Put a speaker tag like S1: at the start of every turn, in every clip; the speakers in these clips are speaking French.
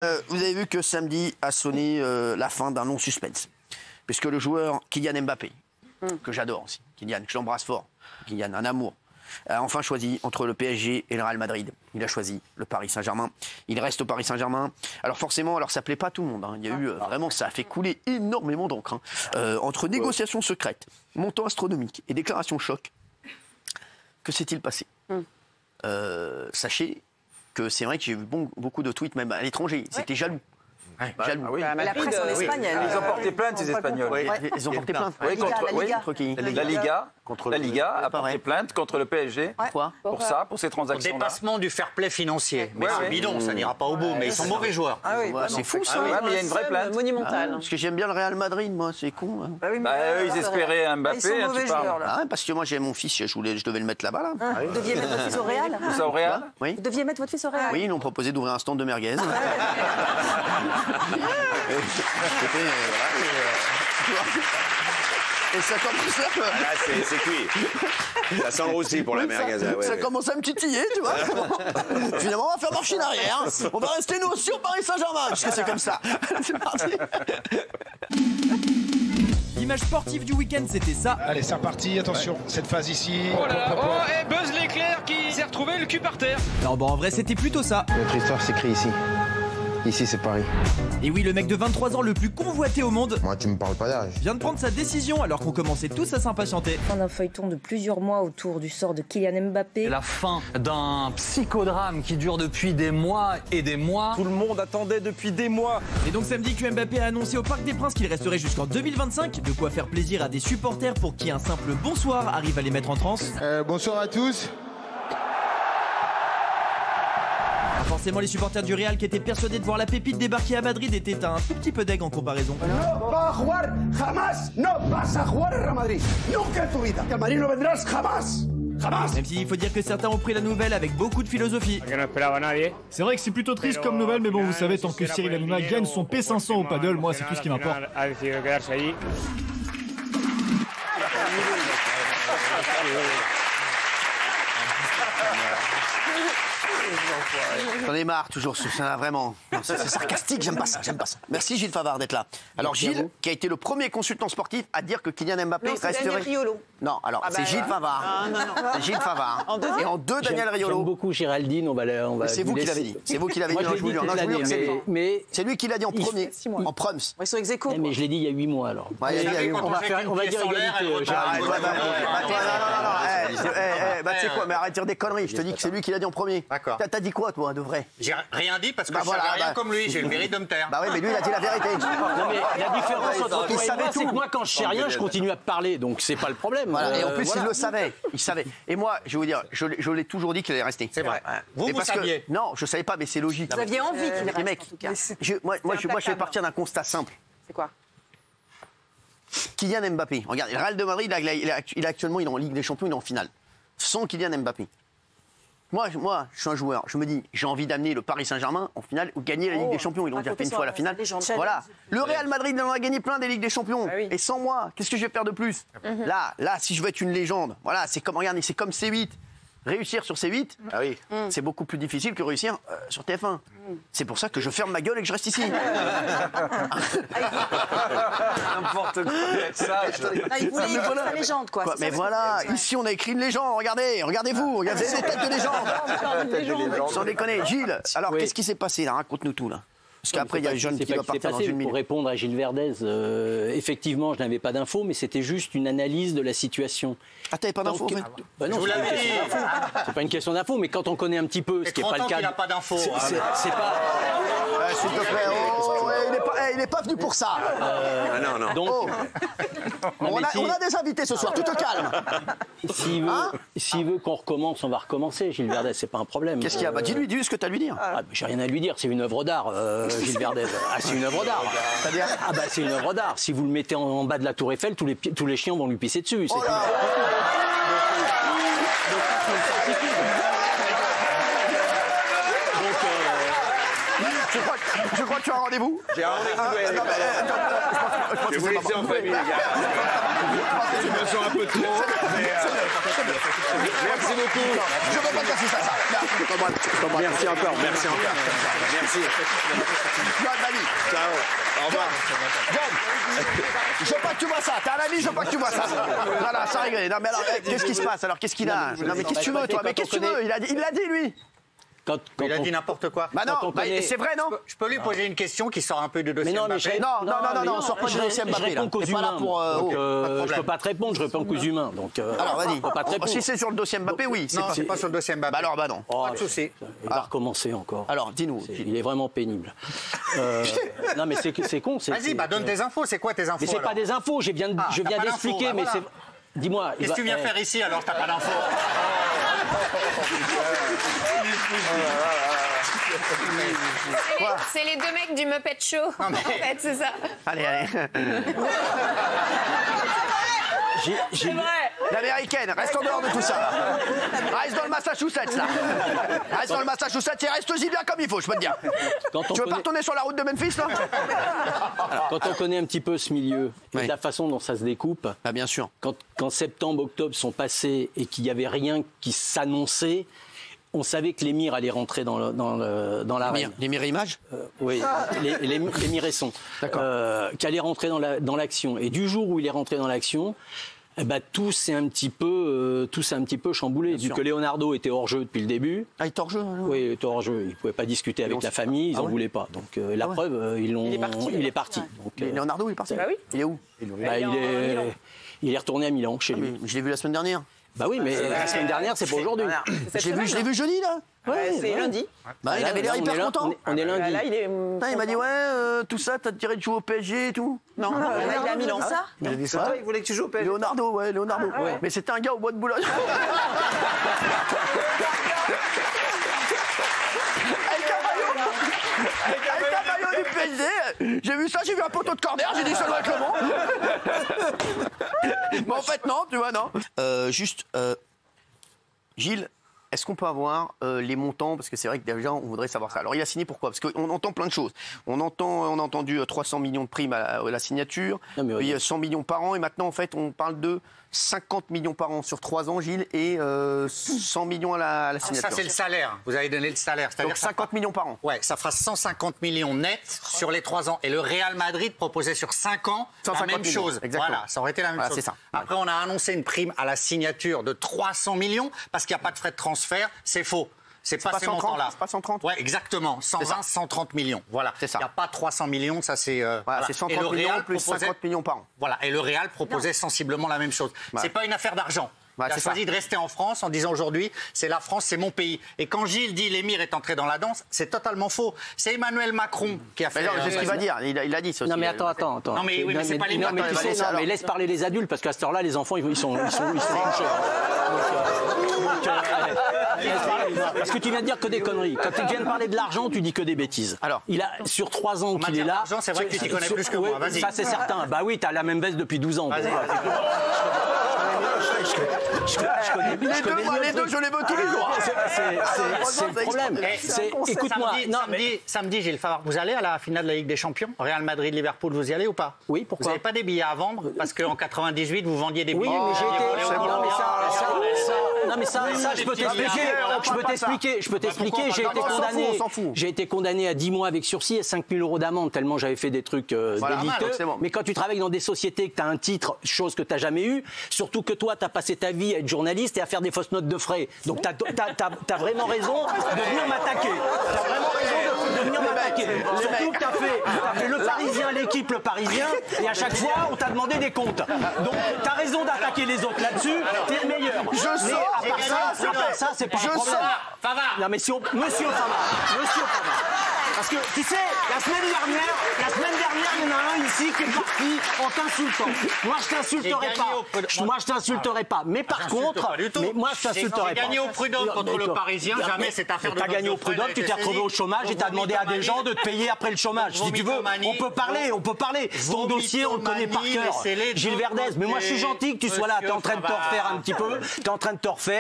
S1: Vous avez vu que samedi a sonné la fin d'un long suspense. Puisque le joueur Kylian Mbappé, que j'adore aussi, Kylian, que j'embrasse fort, Kylian, un amour, a enfin choisi entre le PSG et le Real Madrid. Il a choisi le Paris Saint-Germain. Il reste au Paris Saint-Germain. Alors forcément, ça plaît pas à tout le monde. Hein. Il y a eu vraiment, ça a fait couler énormément d'encre. Hein. Entre négociations secrètes, montants astronomiques et déclarations choc, que s'est-il passé? Sachez que c'est vrai que j'ai vu beaucoup de tweets, même à l'étranger. Ils étaient jaloux. Jaloux.
S2: Ah oui. La presse en Espagne,
S3: ils ont porté plainte, ces Espagnols.
S1: Oui, ils ont porté plainte.
S2: Contre
S1: qui?
S3: La Liga a porté plainte contre le PSG.
S1: Pourquoi?
S3: Pour ça, pour ces transactions.
S4: Au dépassement du fair play financier. Mais c'est bidon, ça n'ira pas au bout. Mais ils sont mauvais joueurs.
S1: C'est fou ça.
S3: Mais il y a une vraie plainte.
S2: Monumentale.
S1: Parce que j'aime bien le Real Madrid, moi, c'est con. Hein.
S3: Eux, ils espéraient un Mbappé.
S2: Ils sont mauvais joueurs, là.
S1: Parce que moi, j'ai mon fils, je devais le mettre là-bas. Là.
S2: Vous deviez mettre votre fils au Real?
S3: Vous au Real?
S1: Oui.
S2: Vous deviez mettre votre fils au Real?
S1: Oui, ils m'ont proposé d'ouvrir un stand de merguez. Et ça commence à...
S5: Là, c'est cuit. Ça sent le roussi pour la merguez.
S1: Ça commence à me titiller, tu vois. Finalement, on va faire marche en arrière. On va rester, nous aussi, au Paris Saint-Germain, puisque c'est comme ça. C'est parti.
S6: L'image sportive du week-end, c'était ça.
S7: Allez, c'est reparti, attention, cette phase ici.
S8: Oh là là, et Buzz l'éclair qui s'est retrouvé le cul par terre.
S6: Non, bon, en vrai, c'était plutôt ça.
S9: Notre histoire s'écrit ici. Ici, c'est Paris.
S6: Et oui, le mec de 23 ans le plus convoité au monde.
S9: Moi, tu me parles pas d'âge.
S6: Vient de prendre sa décision alors qu'on commençait tous à s'impatienter.
S10: Fin d'un feuilleton de plusieurs mois autour du sort de Kylian Mbappé.
S11: La fin d'un psychodrame qui dure depuis des mois et des mois.
S3: Tout le monde attendait depuis des mois.
S6: Et donc samedi, que Mbappé a annoncé au Parc des Princes qu'il resterait jusqu'en 2025. De quoi faire plaisir à des supporters pour qui un simple bonsoir arrive à les mettre en transe.
S7: Bonsoir à tous.
S6: Forcément, les supporters du Real qui étaient persuadés de voir la pépite débarquer à Madrid étaient un tout petit peu deg en comparaison.
S12: No va a jugar jamás, no vas a jugar en Real Madrid. Nunca en tu vida. Que al Madrid no vendrás jamás.
S6: Même s'il faut dire que certains ont pris la nouvelle avec beaucoup de philosophie.
S13: C'est vrai que c'est plutôt triste comme nouvelle, mais bon, vous savez, tant que Cyril Hanouna gagne son P500 au paddle, moi, c'est tout ce qui m'importe.
S1: J'en ai marre toujours, ça vraiment. C'est sarcastique, j'aime pas ça. Merci Gilles Favard d'être là. Alors Gilles, qui a été le premier consultant sportif à dire que Kylian Mbappé resterait... Non, alors c'est Gilles Favard. C'est Gilles Favard. Et en deux, Daniel Riolo.
S14: J'aime beaucoup Géraldine, on va
S1: c'est vous qui l'avez dit. C'est vous qui l'avez dit. C'est lui qui l'a dit en premier, en proms.
S2: Ils sont ex aequo.
S14: Mais je l'ai dit il y a 8 mois alors.
S4: On va dire égalité.
S1: Bah tu sais quoi, mais arrête de dire des conneries. Je te dis que c'est lui qui l'a dit en premier.
S4: D'accord.
S1: T'as dit quoi toi, de vrai?
S4: J'ai rien dit parce que je savais rien comme lui. J'ai le mérite de me taire.
S1: Bah oui, mais lui il a dit la vérité.
S14: Non mais la différence entre toi et moi, c'est que moi quand je sais rien, je continue à parler, donc c'est pas le problème.
S1: Et en plus il le savait. Il savait. Et moi, je vais vous dire, je l'ai toujours dit qu'il allait rester.
S4: C'est vrai. Vous saviez?
S1: Non, je savais pas, mais c'est logique.
S2: Vous aviez envie qu'il reste,
S1: mec,
S2: en tout cas.
S1: moi je vais partir d'un constat simple.
S2: C'est quoi?
S1: Kylian Mbappé. Regarde, le Real de Madrid, il actuellement, il est en Ligue des Champions, il est en finale. Sans Kylian Mbappé. Moi, je suis un joueur. Je me dis, j'ai envie d'amener le Paris Saint-Germain en finale ou gagner la Ligue des Champions. Ils ont déjà fait une fois la finale. Voilà. Le Real Madrid, il en a gagné plein des Ligues des Champions. Et sans moi, qu'est-ce que je vais faire de plus? Là, si je veux être une légende, voilà, c'est comme, regardez, c'est comme C8. Réussir sur C8, c'est beaucoup plus difficile que réussir sur TF1. C'est pour ça que je ferme ma gueule et que je reste ici.
S3: N'importe quoi.
S2: Il voulait écrire sa légende, quoi.
S1: Mais voilà, ici on a écrit une légende. Regardez-vous, regardez des têtes de légende. Sans déconner, Gilles. Alors qu'est-ce qui s'est passé là? Raconte-nous tout là. Parce qu'après, il y a un jeune qui doit partir dans une minute.
S14: Pour répondre à Gilles Verdez, effectivement, je n'avais pas d'infos, mais c'était juste une analyse de la situation.
S1: Ah, t'avais pas d'infos?
S14: Bah non, c'est pas une question d'infos, mais quand on connaît un petit peu, ce qui n'est pas le cas.
S4: Il n'a pas d'infos.
S14: C'est pas.
S1: S'il te plaît, il n'est pas venu pour ça.
S5: Non.
S14: Donc,
S1: on a des invités ce soir, tu te calmes.
S14: S'il veut qu'on recommence, on va recommencer, Gilles Verdez, c'est pas un problème.
S1: Qu'est-ce qu'il y a? Bah dis-lui ce que tu as à lui dire.
S14: J'ai rien à lui dire, c'est une œuvre d'art, Gilles Verdez. C'est une œuvre d'art.
S1: C'est-à-dire?
S14: C'est une œuvre d'art. Si vous le mettez en bas de la Tour Eiffel, tous les chiens vont lui pisser dessus.
S1: Je crois que tu as un rendez-vous.
S5: J'ai un rendez-vous. Je vais vous laisser en famille, les gars. Je me sens un peu trop. Merci beaucoup.
S1: Je ne veux pas dire ça.
S5: Merci encore. Merci. Ciao. Au revoir.
S1: Je veux pas que tu vois ça. T'es un ami, je veux pas que tu vois ça. Voilà, ça rigole. Non, mais alors, qu'est-ce qui se passe? Alors, qu'est-ce qu'il a? Non, mais qu'est-ce que tu veux, toi? Mais qu'est-ce que tu veux? Il l'a dit, lui.
S4: Il a dit n'importe quoi.
S1: Bah non, c'est vrai, non?
S4: Je peux lui poser une question qui sort un peu du dossier Mbappé.
S1: Non, on sort pas du dossier Mbappé.
S14: Je réponds qu'aux humains. Je peux pas te répondre, je réponds qu'aux humains.
S1: Alors, vas-y. Si c'est sur le dossier Mbappé, oui.
S4: Non, c'est pas sur le dossier Mbappé.
S1: Alors, bah non.
S4: Pas de souci.
S14: Il va recommencer encore.
S1: Alors, dis-nous.
S14: Il est vraiment pénible. Non, mais c'est con.
S4: Vas-y, donne tes infos. C'est quoi tes infos?
S14: Mais c'est pas des infos, je viens d'expliquer, mais c'est... Dis-moi.
S4: Qu'est-ce que tu viens faire ici alors que t'as pas d'infos?
S15: C'est les deux mecs du Muppet Show. En fait, c'est ça.
S1: Allez. C'est vrai. L'américaine, reste en dehors de tout ça. Reste dans le Massachusetts, là. Reste dans le Massachusetts et reste-y bien comme il faut, je peux te dire. Tu veux pas retourner sur la route de Memphis, là?
S14: Quand on connaît un petit peu ce milieu, et la façon dont ça se découpe,
S1: bien sûr.
S14: Quand septembre, octobre sont passés et qu'il n'y avait rien qui s'annonçait, on savait que l'émir allait rentrer dans l'arène.
S1: L'émir Image
S14: Oui, l'émir Esson. Qui allait rentrer dans l'action. Et du jour où il est rentré dans l'action, tout s'est un petit peu chamboulé. Vu que Leonardo était hors jeu depuis le début.
S1: Ah, il était hors jeu?
S14: Oui, il était hors jeu. Il ne pouvait pas discuter avec la famille, ils n'en voulaient pas. Donc la preuve, il est parti. Donc,
S1: Leonardo, il est parti?
S2: Bah oui.
S1: Il est où?
S14: Il est retourné à Milan, chez lui.
S1: Je l'ai vu la semaine dernière.
S14: Bah oui, mais la semaine dernière, c'est pas aujourd'hui.
S1: Je l'ai vu jeudi, là.
S2: C'est lundi.
S1: Il avait l'air hyper content.
S14: On est lundi.
S2: Là,
S1: il m'a dit, tout ça, t'as tiré de jouer au PSG et tout.
S2: Non, là, il est à Milan. Ça
S1: il a dit ça.
S4: Il voulait que tu joues au PSG.
S1: Leonardo. Mais c'était un gars au bois de Boulogne. Avec un maillot du PSG. J'ai vu ça, j'ai vu un poteau de corner, j'ai dit ça doit être le bon. Mais en fait, non, tu vois, non. Gilles, est-ce qu'on peut avoir les montants? Parce que c'est vrai que déjà, on voudrait savoir ça. Alors, il a signé pourquoi? Parce qu'on entend plein de choses. On a entendu 300 millions de primes à la signature, puis 100 millions par an, et maintenant, en fait, on parle de 50 millions par an sur 3 ans, Gilles, et 100 millions à la signature.
S4: Ça, c'est le salaire. Vous avez donné le salaire.
S1: Donc 50 millions par an.
S4: Ouais, ça fera 150 millions net sur les 3 ans. Et le Real Madrid proposait sur 5 ans la même chose.
S1: Exactement.
S4: Voilà, ça aurait été la même chose.
S1: C'est ça.
S4: Après, on a annoncé une prime à la signature de 300 millions parce qu'il n'y a pas de frais de transfert. C'est faux. C'est pas ces montants-là.
S1: C'est pas 130?
S4: Ouais, exactement. 120, 130 millions. Voilà.
S1: C'est ça.
S4: Il n'y a pas 300 millions, ça c'est...
S1: Voilà, c'est 130 millions plus 50 millions par an.
S4: Voilà, et le Real proposait sensiblement la même chose. Ouais. C'est pas une affaire d'argent. Il a choisi de rester en France en disant aujourd'hui, c'est la France, c'est mon pays. Et quand Gilles dit l'émir est entré dans la danse, c'est totalement faux. C'est Emmanuel Macron qui a fait...
S1: C'est ce qu'il va dire, il a dit ça aussi.
S14: Non mais attends.
S4: Non mais, oui, mais c'est pas les
S14: mais laisse parler les adultes, parce qu'à cette heure-là, les enfants, ils sont couchés. Parce que tu viens de dire que des conneries. Quand tu viens de parler de l'argent, tu dis que des bêtises. Alors, il a sur 3 ans qu'il est là.
S4: L'argent, c'est vrai que tu t'y connais plus que moi. Vas-y.
S14: Ça c'est certain. Bah oui, t'as la même veste depuis 12 ans.
S1: Les deux, je les veux tous les jours.
S14: C'est le problème. Écoute-moi.
S4: Samedi, Gilles Favre, vous allez à la finale de la Ligue des Champions? Real Madrid-Liverpool, vous y allez ou pas?
S14: Oui, pourquoi?
S4: Vous n'avez pas des billets à vendre? Parce qu'en 98, vous vendiez des billets.
S14: Oui, mais j'ai été... Non, mais ça, je peux t'expliquer. J'ai été condamné à 10 mois avec sursis et 5 000 € d'amende, tellement j'avais fait des trucs déliteux. Mais quand tu travailles dans des sociétés, que tu as un titre, chose que tu n'as jamais eu, surtout que toi, tu as passé ta vie à être journaliste et à faire des fausses notes de frais. Donc, tu as vraiment raison de venir m'attaquer. Surtout que tu as fait le Parisien, l'équipe, le Parisien, et à chaque fois, on t'a demandé des comptes. Donc, tu as raison d'attaquer les autres là-dessus, t'es le meilleur.
S1: Je sors.
S14: À part ça, c'est pas un problème.
S4: Favard.
S14: Non mais Monsieur Favard. Parce que, tu sais, la semaine dernière, il y en a un ici qui est parti en t'insultant. Moi, je t'insulterai pas. Mais par contre, moi, je t'insulterai pas.
S4: J'ai gagné au prud'homme contre le Parisien. Jamais cette affaire de...
S14: T'as gagné au prud'homme, tu t'es retrouvé au chômage et t'as demandé à des gens de te payer après le chômage. Si tu veux, on peut parler. Ton dossier, on le connaît par cœur. Gilles Verdez. Mais moi, je suis gentil que tu sois là. T'es en train de te refaire un petit peu.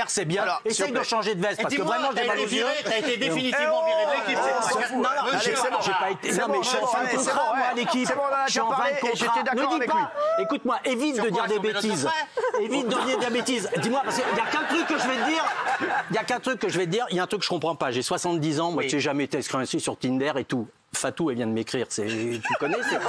S14: C'est bien. Essaye de changer de veste. Parce que vraiment, j'ai mal aux yeux.
S4: T'as été définitivement viré de l'équipe.
S14: J'ai pas été. Non, mais je suis en fin de contrat, moi, à l'équipe. Je suis en fin de contrat. Ne dis pas. Écoute-moi, évite de dire des bêtises. Évite de dire des bêtises. Dis-moi, parce qu'il y a qu'un truc que je vais te dire. Il y a qu'un truc que je vais te dire. Il y a un truc que je comprends pas. J'ai 70 ans. Moi, tu n'ai jamais été inscrit sur Tinder et tout. Fatou, elle vient de m'écrire. Tu connais, c'est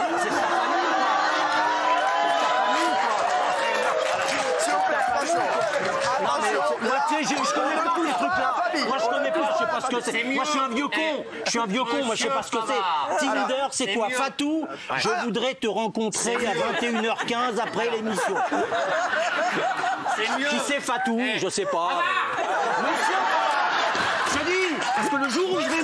S14: je connais pas tous les trucs là. Moi je connais pas, je sais pas ce que c'est. Moi je suis un vieux con. Je suis un vieux con, moi je sais pas ce que c'est. Tinder, c'est quoi? Fatou, je voudrais te rencontrer à 21h15 après l'émission. Qui c'est Fatou? Je sais pas. Je dis, parce que le jour où je vais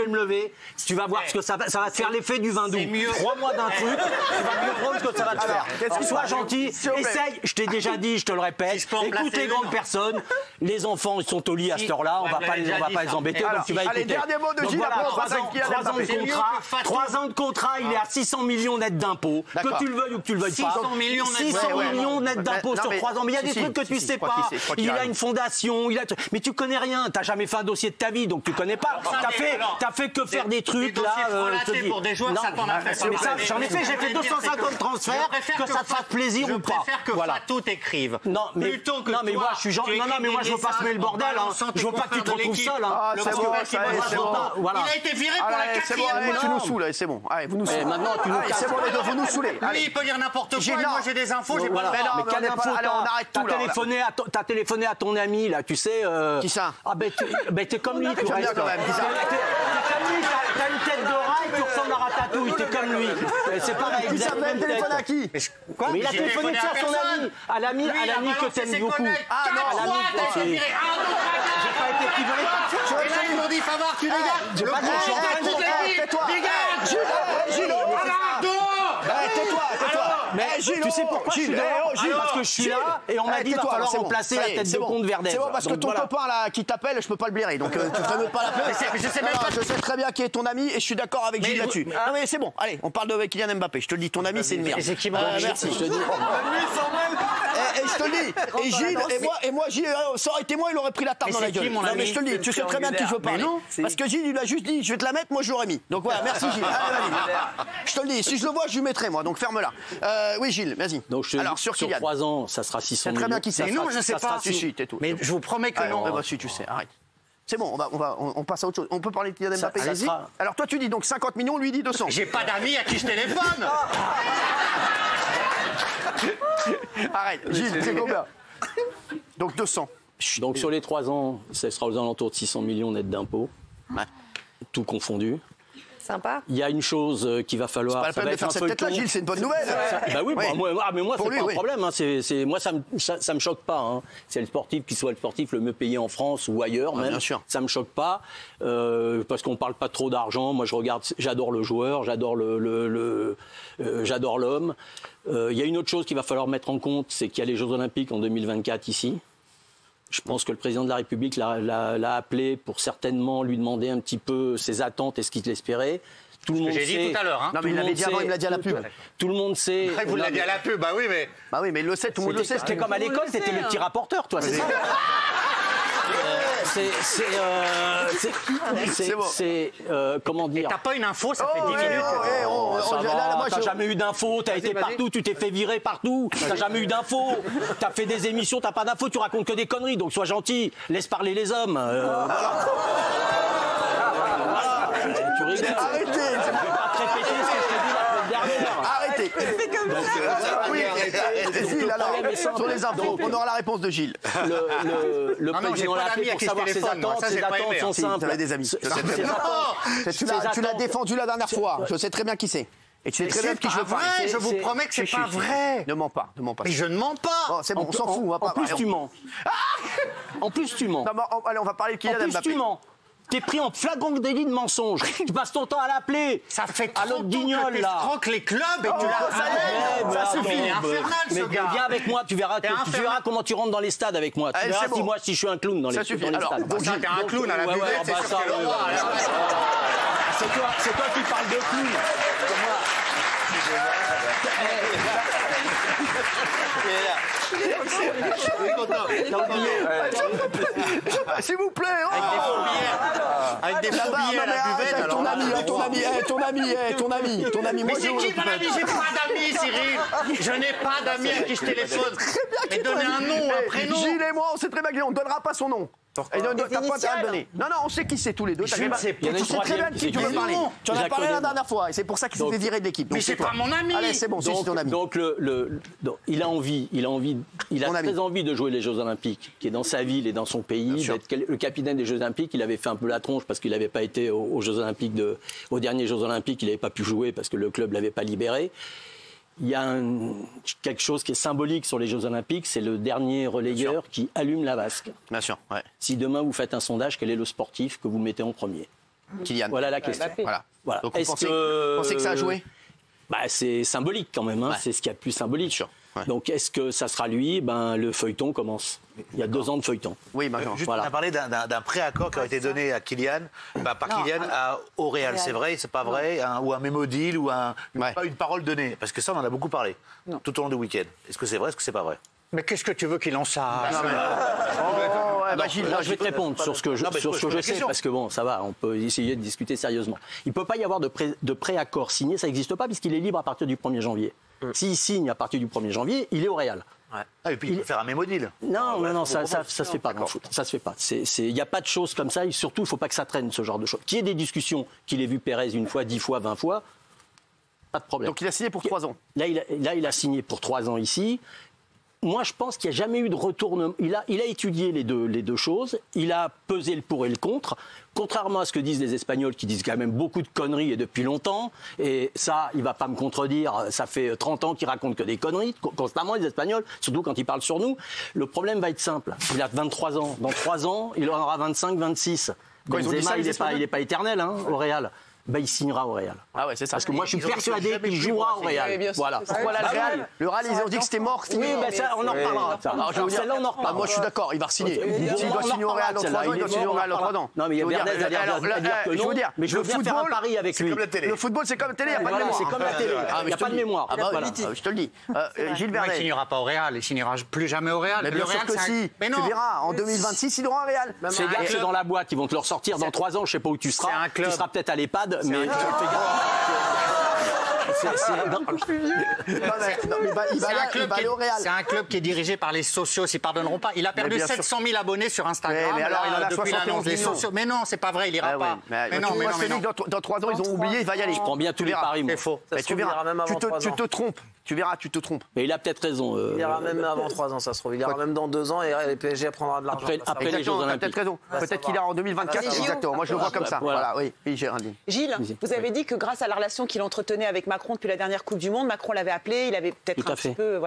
S14: me lever, tu vas voir ce que ça va te faire l'effet du vin doux. Crois-moi d'un truc, tu vas comprendre ce que ça va te faire. Alors, sois gentil, essaye, je t'ai déjà dit, je te le répète, écoute les grandes personnes, les enfants ils sont au lit à cette heure-là, on va pas les embêter, donc tu vas écouter.
S1: Allez, dernier mot de Gilles,
S14: voilà, 3 ans de contrat, il est à 600 millions net d'impôts, que tu le veuilles ou que tu le veuilles pas. 600 millions net d'impôts sur 3 ans, mais il y a des trucs que tu sais pas. Il a une fondation, mais tu connais rien, t'as jamais fait un dossier de ta vie, donc tu connais pas. T'as fait que faire des trucs là.
S4: Pour des joueurs, ça t'en a fait.
S14: J'en ai fait, j'ai fait 250 transferts, que ça te fasse plaisir ou pas.
S4: Je préfère que Fatou t'écrive.
S14: Non, mais moi je suis gentil. Non, mais moi je veux pas semer le bordel. Je veux pas que tu te retrouves seul.
S1: C'est bon.
S4: Il a été viré pour la 4e.
S1: Tu nous saoules, c'est bon. Allez, vous nous saoulez.
S14: Maintenant, tu nous casses.
S1: C'est bon, les deux, vous nous saoulez.
S4: Lui, il peut dire n'importe quoi. Moi, j'ai des infos, j'ai pas le
S14: droit. Mais quelle info? Allez, on arrête tout là. T'as téléphoné à ton ami là, tu sais.
S1: Qui ça?
S14: Ah ben t'es comme lui.
S1: J'aime bien quand même.
S14: T'es comme lui, t'as une tête de rail, tu ressembles à Ratatouille, t'es comme lui. C'est pareil.
S1: Qui ça peut téléphoner à qui?
S14: Quoi? Mais il a téléphoné à son ami. À l'ami que t'aimes beaucoup.
S1: Ah non,
S14: j'ai pas été privé.
S4: Et là, ils m'ont dit, Favard, tu dégages.
S14: J'ai pas dit, je suis en train de
S1: tais-toi. Dégage. Gilles, tais-toi.
S14: Mais
S1: Gilles,
S14: tu sais pourquoi je suis dehors? Parce que je suis là et on m'a dit qu'il va falloir remplacer la tête de con de Verdez.
S1: C'est bon, parce que ton copain là qui t'appelle, je peux pas le blairer, donc tu ferais même pas la peine. Je sais très bien qui est ton ami et je suis d'accord avec Gilles là-dessus. Non mais c'est bon, allez, on parle de Kylian Mbappé. Je te le dis, ton ami c'est une merde. Merci, je te dis. Et je te le dis. Et Gilles, et moi, Gilles, ça aurait été moi, il aurait pris la tarte dans la gueule. Non mais je te le dis, tu sais très bien de qui je veux parler. Parce que Gilles, il a juste dit, je vais te la mettre, moi je l'aurais mis. Donc voilà, merci Gilles. Je te le dis, si je le vois, je lui mettrai moi, donc ferme-la. Oui Gilles, vas-y.
S14: Alors sur 3 ans, ça sera 600 millions.
S1: C'est très bien qui c'est.
S4: Non, je sais pas.
S1: Mais
S4: je vous promets que non.
S1: Bah si, tu sais, arrête. C'est bon, on passe à autre chose. On peut parler de Kylian Mbappé. Alors toi tu dis donc 50 millions, lui dit 200.
S4: J'ai pas d'amis à qui je téléphone.
S1: Arrête, Gilles, c'est combien? Donc 200.
S14: Donc sur les 3 ans, ce sera aux alentours de 600 millions net d'impôts. Tout confondu.
S15: Sympa.
S14: Il y a une chose qu'il va falloir.
S1: C'est pas la peine de faire cette tête-là, Gilles, c'est une bonne nouvelle.
S14: Bah oui, mais moi, c'est pas un problème. Moi, ça me choque pas. Hein. C'est le sportif qui soit le sportif le mieux payé en France ou ailleurs, même.
S1: Bien sûr.
S14: Ça me choque pas parce qu'on parle pas trop d'argent. Moi, j'adore le joueur, j'adore l'homme. Il y a une autre chose qu'il va falloir mettre en compte, c'est qu'il y a les Jeux Olympiques en 2024 ici. Je pense que le président de la République l'a appelé pour certainement lui demander un petit peu ses attentes et ce qu'il espérait. Tout le monde sait.
S4: J'ai dit tout à l'heure. Hein.
S1: Non, mais il l'avait dit avant, il me l'a dit à la pub.
S14: Tout le monde sait.
S4: Vous l'avez dit à la pub, bah oui, mais
S1: il le sait, tout le monde le sait.
S14: C'était comme à l'école, c'était le petit rapporteur, toi, c'est ça? C'est comment dire?
S4: T'as pas une info, ça fait 10 minutes.
S14: T'as jamais eu d'info, t'as été partout, tu t'es fait virer partout, t'as jamais eu d'info, t'as fait des émissions, t'as pas d'info, tu racontes que des conneries, donc sois gentil, laisse parler les hommes. Tu rigoles.
S1: Arrêtez.
S14: Je vais pas te répéter ce que je t'ai dit la semaine dernière.
S1: Arrêtez. Gilles, alors, sur les infos, on aura la réponse de Gilles.
S14: Le président l'a appelé pour savoir ses attentes. Ses attentes sont simples.
S1: Tu avais des amis. Tu l'as défendu la dernière fois. Je sais très bien qui c'est. Et tu sais très bien de qui je veux parler.
S4: Je vous promets que c'est pas vrai.
S1: Ne mens pas.
S4: Mais je ne mens pas.
S1: C'est bon, on s'en fout.
S14: En plus, tu mens. En plus, tu mens.
S1: Allez, on va parler de Kylian Mbappé.
S14: En plus, tu mens. T'es pris en flagrant délit de mensonge. Tu passes ton temps à l'appeler.
S4: Ça fait
S14: à l'autre guignol là.
S4: Tu croques les clubs et tu l'as. Ça suffit. Il est infernal ce gars.
S14: Viens avec moi, tu verras comment tu rentres dans les stades avec moi. Tu verras si je suis un clown dans les stades.
S4: Donc t'es un clown à la buvette, c'est sûr que
S14: c'est toi qui parles de clown.
S1: S'il vous plaît.
S4: Avec des faux billets à la buvette.
S1: Ton ami.
S4: Mais c'est qui mon ami? J'ai pas d'amis, Cyril. Je n'ai pas d'amis à qui je téléphone. Mais donnez un nom, un prénom.
S1: Gilles et moi, on sait très bien qu'on ne donnera pas son nom. Et t'as pas intérêt à le donner. Non, on sait qui c'est tous les deux.
S4: Je ne sais pas.
S1: Tu sais très bien de qui tu veux parler. Tu en as parlé la dernière fois et c'est pour ça qu'il s'est fait virer de l'équipe.
S4: Mais c'est pas mon ami.
S1: Allez, c'est bon, c'est ton ami.
S14: Donc il a très envie de jouer les Jeux Olympiques, qui est dans sa ville et dans son pays, d'être le capitaine des Jeux Olympiques. Il avait fait un peu la tronche parce qu'il n'avait pas été aux Jeux Olympiques aux derniers Jeux Olympiques. Il n'avait pas pu jouer parce que le club l'avait pas libéré. Il y a quelque chose qui est symbolique sur les Jeux Olympiques, c'est le dernier relayeur qui allume la vasque.
S1: Bien sûr, ouais.
S14: Si demain vous faites un sondage, quel est le sportif que vous mettez en premier?
S1: Kylian.
S14: Voilà la question.
S1: Voilà. Donc vous pensez que ça a joué?
S14: C'est symbolique quand même, c'est ce qu'il y a de plus symbolique.
S1: Sure. Ouais.
S14: Donc est-ce que ça sera lui? Le feuilleton commence. Il y a 2 ans de feuilleton.
S1: Oui,
S16: juste, on a parlé d'un préaccord qui a été donné à Kylian, au Real. C'est vrai, c'est pas vrai, ou un mémo deal, ou une parole donnée. Parce que ça, on en a beaucoup parlé tout au long du week-end. Est-ce que c'est vrai, est-ce que c'est pas vrai?
S4: Mais qu'est-ce que tu veux qu'il en sache?
S14: Je vais te répondre sur ce que je sais, parce que bon, ça va, on peut essayer de discuter sérieusement. Il ne peut pas y avoir de préaccord signé, ça n'existe pas, puisqu'il est libre à partir du 1er janvier. S'il signe à partir du 1er janvier, il est au Real.
S16: Et puis il peut faire un mémo deal.
S14: Non, ça se fait pas dans le foot. Ça se fait pas. Il n'y a pas de choses comme ça, et surtout, il ne faut pas que ça traîne, ce genre de choses. Qu'il y ait des discussions, qu'il ait vu Pérez 1 fois, 10 fois, 20 fois, pas de problème.
S1: Donc il a signé pour 3 ans.
S14: Là, il a signé pour 3 ans ici. Moi, je pense qu'il n'y a jamais eu de retournement. Il a étudié les deux choses. Il a pesé le pour et le contre. Contrairement à ce que disent les Espagnols, qui disent quand même beaucoup de conneries et depuis longtemps. Et ça, il ne va pas me contredire. Ça fait 30 ans qu'ils racontent que des conneries, constamment, les Espagnols, surtout quand ils parlent sur nous. Le problème va être simple. Il a 23 ans. Dans 3 ans, il en aura 25, 26. Benzema, il n'est pas éternel au Real. Il signera au Real.
S1: Ah ouais, c'est ça.
S14: Parce que moi, je suis persuadé qu'il jouera au Real.
S1: Voilà. Pourquoi là, le Real, ils ont dit que c'était mort.
S14: Oui, ça, on en reparlera. Celle-là, on en reparlera.
S1: Moi, je suis d'accord, il va signer. S'il doit signer au Real dans 3 ans, il doit signer au Real dans 3 ans.
S14: Non, mais il y a Bernès à dire que non. Mais je veux bien faire un pari avec lui.
S1: Le football, c'est comme la télé, il n'y a pas de mémoire.
S14: C'est comme la télé, il n'y a pas de mémoire.
S1: Je te le dis. Gilles Vernet.
S4: Il ne signera pas au Real, il ne signera plus jamais au Real.
S1: Mais bien sûr que si. Tu verras, en 2026, il aura un Real.
S14: Ces gars, c'est dans la boîte, ils vont te le ressortir dans 3 ans, je ne sais pas où tu seras. Tu seras peut-être à l'EHPAD, mais tu te fais
S4: C'est un club qui est dirigé par les socios, ils pardonneront pas. Il a perdu 700 000 abonnés sur Instagram.
S1: Mais alors, il en a
S4: depuis l'annonce des socios. Mais non, c'est pas vrai, il ira pas.
S1: Mais non, dans 3 ans, ils ont oublié, il va y aller.
S14: Je prends bien tous les paris.
S1: C'est faux. Tu verras, tu te trompes. Tu verras, tu te trompes.
S14: Mais il a peut-être raison.
S2: Il ira même avant 3 ans, ça se trouve. Il ira même dans 2 ans et le PSG prendra de l'argent.
S14: Après les Jeux Olympiques.
S1: Peut-être raison. Peut-être qu'il ira en 2024. Exactement. Moi, je le vois comme ça. Voilà, oui, Géraldine.
S2: Gilles, vous avez dit que grâce à la relation qu'il entretenait avec Macron depuis la dernière Coupe du Monde, Macron l'avait appelé, il avait peut-être un petit peu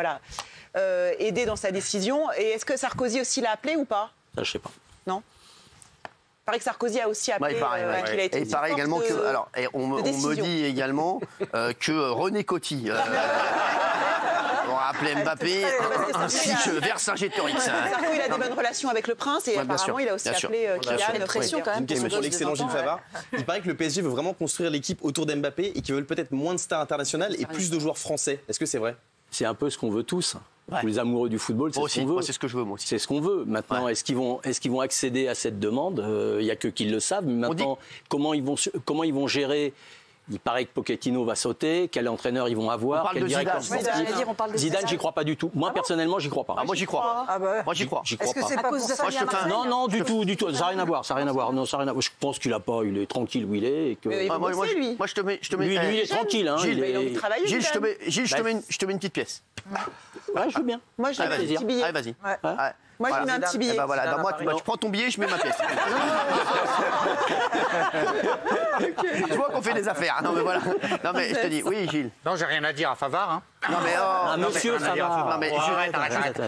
S2: aidé dans sa décision. Et est-ce que Sarkozy aussi l'a appelé ou pas?
S14: Ça, je sais pas.
S2: Non. Il paraît que Sarkozy a aussi appelé.
S1: Il paraît également que. Alors, on me dit également que René Coty aura appelé Mbappé ainsi que Vercingétorix.
S2: Sarko, il a des bonnes relations avec le prince et apparemment il a aussi appelé Kylian.
S17: Pression quand même. Une question pour l'excellent Gilles Favard. Il paraît que le PSG veut vraiment construire l'équipe autour d'Mbappé et qu'ils veulent peut-être moins de stars internationales et plus de joueurs français. Est-ce que c'est vrai?
S14: C'est un peu ce qu'on veut tous. Tous les amoureux du football, c'est ce qu'on veut.
S1: C'est ce que je veux, moi aussi.
S14: C'est ce qu'on veut. Maintenant, est-ce qu'ils vont accéder à cette demande? Il n'y a que qui le savent. Mais maintenant, comment ils vont gérer? Il paraît que Pochettino va sauter. Quel entraîneur ils vont avoir? Quel directeur sportif? Zidane, j'y crois pas du tout. Moi, personnellement, j'y crois pas.
S1: Moi, j'y crois. Moi, j'y crois.
S10: Est-ce que c'est pas pour ça?
S14: Non, du tout. Ça n'a rien à voir. Non, ça n'a rien à voir. Je pense qu'il a pas. Il est tranquille où il est.
S1: Moi, je te mets.
S14: Lui, il est tranquille.
S1: Gilles, je te mets une petite pièce.
S14: Ouais, je veux bien.
S2: Moi, j'ai un petit billet.
S1: Allez, vas-y.
S2: Moi, je mets un petit billet.
S1: Moi, tu prends ton billet, je mets ma pièce. Tu vois qu'on fait des affaires. Non, mais voilà. Non, mais je te dis, oui, Gilles.
S4: Non, j'ai rien à dire à Favard.
S1: Non, mais
S14: monsieur Favard.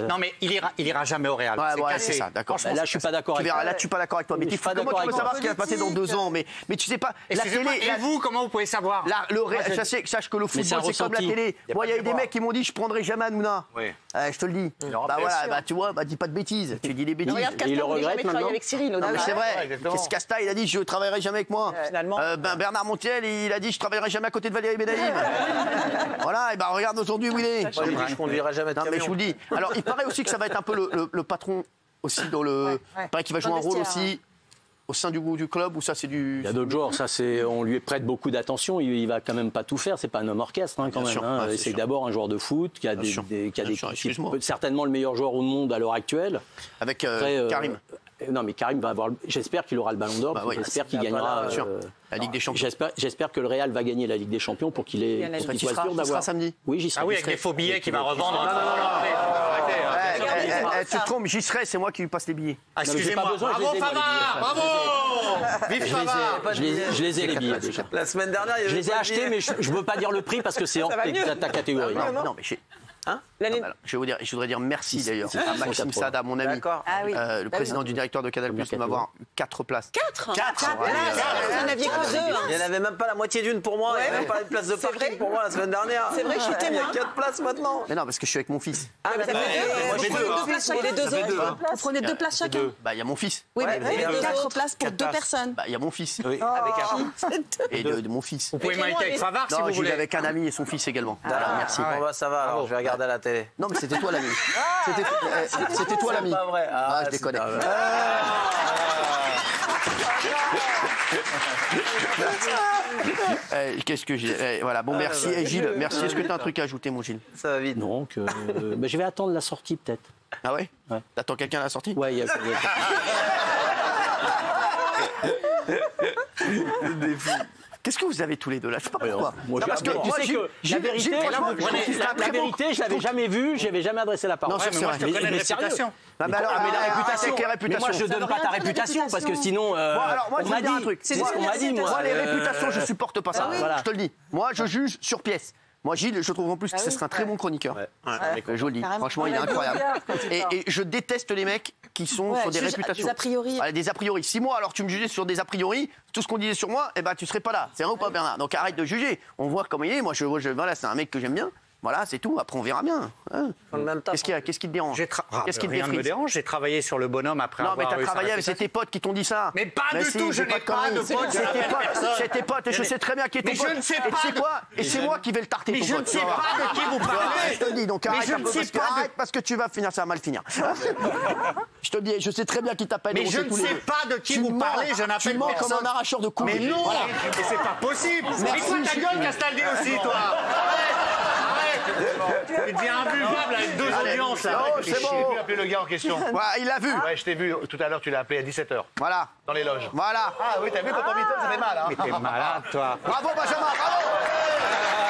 S4: Non, mais il ira jamais au Real.
S1: C'est ça, d'accord.
S14: Là, je suis pas d'accord avec toi.
S1: Là, je suis pas d'accord avec toi. Mais comment tu peux savoir ce qui va se passer dans 2 ans? Mais tu sais pas.
S4: La télé. Et vous, comment vous pouvez savoir?
S1: Sache que le football, c'est comme la télé. Moi, il y a eu des mecs qui m'ont dit, je prendrai jamais Hanouna. Je te le dis. Bah voilà, tu vois, dis pas de bêtises. bêtises. Tu dis des bêtises.
S2: Regarde, Castal, il le regrette jamais travaillé avec Cyril.
S1: Non, mais c'est vrai. Qu'est-ce Castal, il a dit je travaillerai jamais avec moi.
S2: Finalement.
S1: Bernard Montiel, il a dit je travaillerai jamais à côté de Valérie Benaïm. Voilà, et ben regarde aujourd'hui où il est.
S3: Je conduirai jamais de
S1: camion. Non, mais je vous le dis. Alors, il paraît aussi que ça va être un peu le patron aussi dans le. Il paraît qu'il va jouer un rôle aussi. Au sein du club, ou ça c'est du...
S14: Il y a d'autres joueurs, ça c'est, on lui prête beaucoup d'attention, il va quand même pas tout faire, c'est pas un homme orchestre quand même. Hein. C'est d'abord un joueur de foot qui a certainement le meilleur joueur au monde à l'heure actuelle.
S1: Avec Karim.
S14: Non mais Karim va avoir, j'espère qu'il aura le Ballon d'Or, j'espère qu'il gagnera
S1: la Ligue des Champions.
S14: J'espère que le Real va gagner la Ligue des Champions pour qu'il soit sûr d'avoir.
S1: Samedi.
S14: Oui, j'y serai.
S4: Ah oui, avec les faux billets qu'il va revendre.
S1: Tu te trompes, j'y serai, c'est moi qui lui passe les billets.
S4: Excusez-moi. Bravo Favard, bravo. Vive Favard.
S14: Je les ai les billets déjà.
S3: La semaine dernière,
S14: je les ai achetés, mais je ne veux pas dire le prix parce que c'est hors ta catégorie.
S1: Non, mais je voudrais dire merci d'ailleurs à Maxime Sada, mon ami, le président du directeur de Canal+, de m'avoir 4 places.
S2: 4
S3: Vous en aviez que 2. Il n'y en avait même pas la moitié d'une pour moi, il n'y avait même pas de place de parking pour moi la semaine dernière.
S2: C'est vrai, je suis témoin.
S3: Il y a 4 places maintenant.
S1: Mais non, parce que je suis avec mon fils.
S2: Moi, j'ai 2 places chacun. Les 2 autres. Vous prenez 2 places chacun.
S1: Bah, il y a mon fils.
S2: Oui, mais 4 places pour 2 personnes.
S1: Bah, il y a mon fils.
S3: Avec un
S1: et de mon fils.
S4: Vous pouvez m'inviter avec Favard si vous voulez.
S1: Avec un ami et son fils également.
S3: Merci. Ça va, alors je vais regarder à la télé.
S1: Non, mais c'était toi l'ami. C'était toi l'ami.
S3: C'est pas vrai.
S1: Je déconne. Qu'est-ce que j'ai voilà, bon, merci. Gilles, merci. Est-ce que tu as un truc à ajouter, mon Gilles?
S3: Ça va vite.
S14: Donc, je vais attendre la sortie, peut-être.
S1: Ah ouais? T'attends quelqu'un à la sortie?
S14: Ouais, il y a...
S1: Qu'est-ce que vous avez tous les deux là? Je sais pas pourquoi.
S14: Parce que tu sais que la vérité, je l'avais jamais vu, j'avais jamais adressé la parole.
S1: Non, c'est vrai.
S4: Mais réputation.
S14: Mais la réputation. Moi, je donne pas ta réputation parce que sinon, on m'a dit. C'est ce qu'on m'a dit, moi.
S1: Moi, les réputations, je supporte pas ça. Je te le dis. Moi, je juge sur pièce. Moi, Gilles, je trouve en plus que ce serait un très bon chroniqueur. Je vous le dis. Franchement, il est incroyable. Et je déteste les mecs qui sont sur des réputations.
S2: Des a priori.
S1: Des a priori. Si moi, alors tu me jugeais sur des a priori, tout ce qu'on disait sur moi, eh ben, tu serais pas là. C'est vrai ou pas, Bernard? Donc arrête de juger. On voit comment il est. Moi, voilà, c'est un mec que j'aime bien. Voilà, c'est tout. Après, on verra bien. Qu'est-ce qu'il y a? Qu'est-ce qui te dérange?
S4: Qu'est-ce qui me dérange? J'ai travaillé sur le bonhomme après avoir...
S1: Non, mais t'as travaillé avec tes potes qui t'ont dit ça.
S4: Mais pas du tout, je n'ai pas de potes.
S1: C'est tes potes, et je sais très bien qui est ton pote.
S4: Mais je ne sais pas.
S1: Et c'est moi qui vais le tarter, ton pote.
S4: Mais je ne sais pas de qui vous parlez.
S1: Je te le dis, donc arrête parce que tu vas finir, ça va mal finir. Je te le dis, je sais très bien qui t'appelle.
S4: Mais je ne sais pas de qui vous parlez, je n'appelle personne.
S1: Tu mens comme un arracheur de couilles.
S4: Mais non, mais c'est pas possible. Mais toi, ta gueule, Castaldi aussi, toi. Tu deviens imbuvable avec 2 audiences.
S1: C'est bon.
S5: J'ai pu appeler le gars en question.
S1: Il l'a vu.
S5: Ouais, je t'ai vu tout à l'heure, tu l'as appelé à 17h.
S1: Voilà.
S5: Dans les loges.
S1: Voilà.
S5: Ah oui, t'as vu quand on m'étonne, ça fait mal.
S4: Mais t'es malade, toi.
S1: Bravo, Benjamin, bravo.